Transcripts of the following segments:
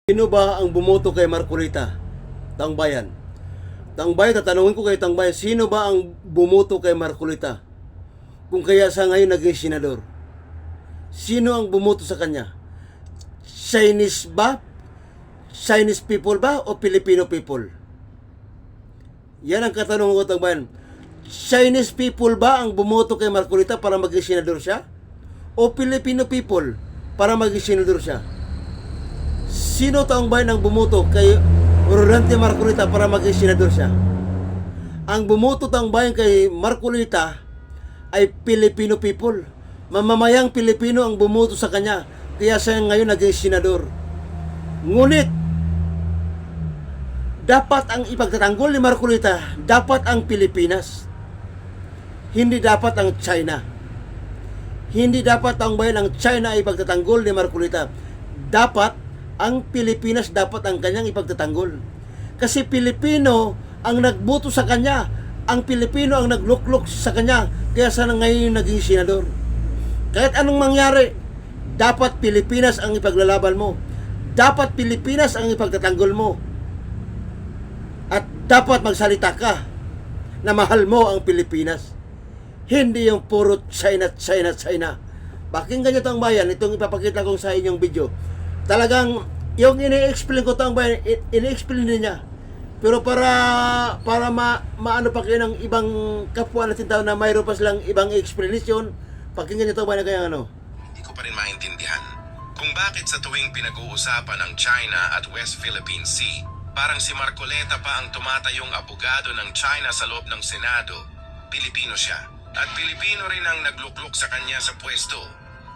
Sino ba ang bumoto kay Marcolita? Tangbayan. Tangbayan, tatanungin ko kay Tangbayan, sino ba ang bumoto kay Marcolita? Kung kaya sa ngayon naging senador. Sino ang bumoto sa kanya? Chinese ba? Chinese people ba o Filipino people? Yan ang katanungan ko, Tangbayan. Chinese people ba ang bumoto kay Marcolita para maging senador siya? O Filipino people para maging senador siya? Sino taong bayan ang bumoto kay Rodante Marcolita para maging senador siya? Ang bumoto taong bayan kay Marcolita ay Filipino people. Mamamayang Pilipino ang bumoto sa kanya, kaya siya ngayon naging senador. Ngunit, dapat ang ipagtatanggol ni Marcolita, dapat ang Pilipinas. Hindi dapat ang China. Hindi dapat taong bayan ang China ay ipagtatanggol ni Marcolita. Dapat ang Pilipinas dapat ang kanyang ipagtatanggol. Kasi Pilipino ang nagboto sa kanya, ang Pilipino ang nagluklok sa kanya, kaya sana ngayon naging senador. Kahit anong mangyari, dapat Pilipinas ang ipaglalaban mo. Dapat Pilipinas ang ipagtatanggol mo. At dapat magsalita ka na mahal mo ang Pilipinas. Hindi yung puro China, China, China. Pakinggan nyo itong bayan, itong ipapakita ko sa inyong video. Talagang yung ini-explain ko tang bayan, ini-explain niya. Pero para maano pa kayo ng ibang kapwa natin tao na mayroon pa silang ibang explanation, pakinggan niyo to ba na kaya ano? Hindi ko pa rin maintindihan kung bakit sa tuwing pinag-uusapan ang China at West Philippine Sea, parang si Marcoleta pa ang tumatayong abogado ng China sa loob ng Senado. Pilipino siya at Pilipino rin ang nagluklok sa kanya sa pwesto.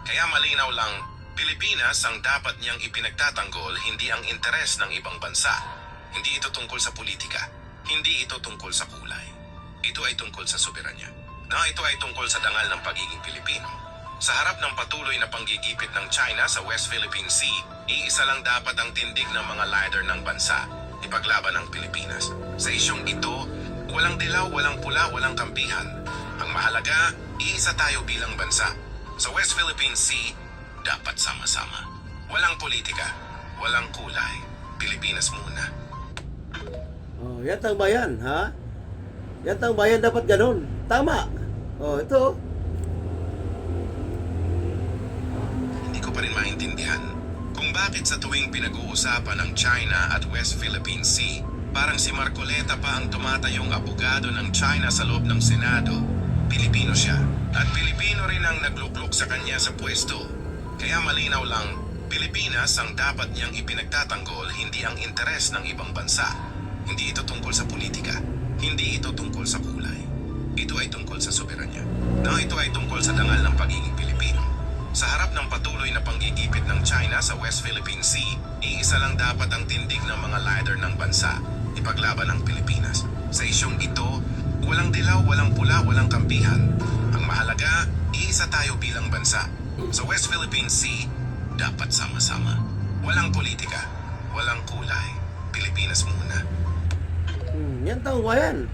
Kaya malinaw lang, Pilipinas ang dapat niyang ipinagtatanggol, hindi ang interes ng ibang bansa. Hindi ito tungkol sa politika. Hindi ito tungkol sa kulay. Ito ay tungkol sa soberanya. Ito ay tungkol sa dangal ng pagiging Pilipino. Sa harap ng patuloy na panggigipit ng China sa West Philippine Sea, iisa lang dapat ang tindig ng mga leader ng bansa, ipaglaban ang Pilipinas. Sa isyong ito, walang dilaw, walang pula, walang kampihan. Ang mahalaga, iisa tayo bilang bansa. Sa West Philippine Sea, dapat sama-sama. Walang politika, walang kulay. Pilipinas muna. Oh, yan tang bayan, ha? Yan tang bayan dapat ganun. Tama. Oh, ito. Hindi ko pa rin maintindihan kung bakit sa tuwing pinag-uusapan ang China at West Philippine Sea, parang si Marcoleta pa ang tumatayong abogado ng China sa loob ng Senado. Pilipino siya at Pilipino rin ang nagluklok sa kanya sa pwesto. Kaya malinaw lang, Pilipinas ang dapat niyang ipinagtatanggol, hindi ang interes ng ibang bansa. Hindi ito tungkol sa politika. Hindi ito tungkol sa kulay. Ito ay tungkol sa soberanya. Ito ay tungkol sa dangal ng pagiging Pilipino. Sa harap ng patuloy na panggigipit ng China sa West Philippine Sea, iisa lang dapat ang tindig ng mga leader ng bansa, ipaglaban ang Pilipinas. Sa isyong ito, walang dilaw, walang pula, walang kampihan. Ang mahalaga, iisa tayo bilang bansa. Sa West Philippine Sea, dapat sama-sama. Walang politika, walang kulay. Pilipinas muna. Yan taong bayan.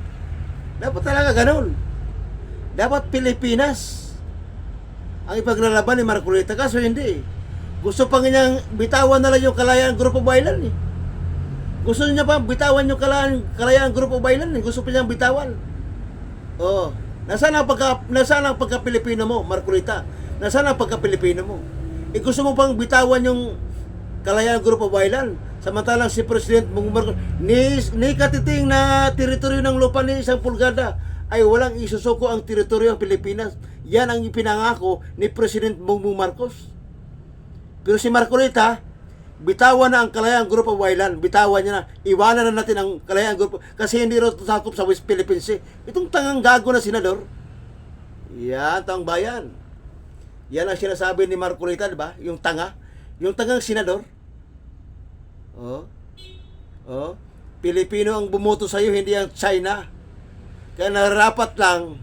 Dapat talaga ganun. Dapat Pilipinas ang ipaglalaban ni Marcolita. Kaso hindi. Gusto pa niyang bitawan na lang yung Kalayaan Group of Island. Gusto niya pa bitawan yung Kalayaan Group of Island. Gusto pa niyang bitawan. Oh, nasaan ang pagka-Pilipino mo, Marcolita? Nasaan ang pagka-Pilipino mo? Gusto mo pang bitawan yung Kalayaan Group of Island. Samantalang si President Marcos, ni katiting na teritoryo ng lupa ni isang pulgada ay walang isusuko ang teritoryo ng Pilipinas. Yan ang ipinangako ni President Bongbong Marcos. Pero si Marcolita, bitawan na ang Kalayaan Group of Island. Bitawan niya na. Iwanan na natin ang Kalayaan Group kasi hindi rin sakop sa West Philippine Sea. Itong tangang gago na senador. Yan, tang bayan. Yan ang sinasabi ni Marcolita, di ba? Yung tanga. Yung tangang senador. Pilipino ang bumoto sa iyo, hindi ang China. Kaya nararapat lang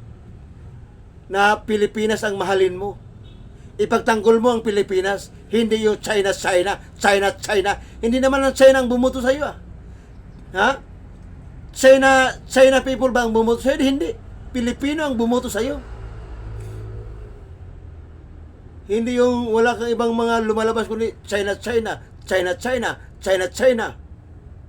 na Pilipinas ang mahalin mo. Ipagtanggol mo ang Pilipinas, hindi yung China, China, China, China. Hindi naman ang China ang bumoto sa iyo. Ha? China people ba ang bumoto sa iyo? Hindi. Pilipino ang bumoto sa iyo. Hindi yung wala kang ibang mga lumalabas kundi China, China, China, China, China, China.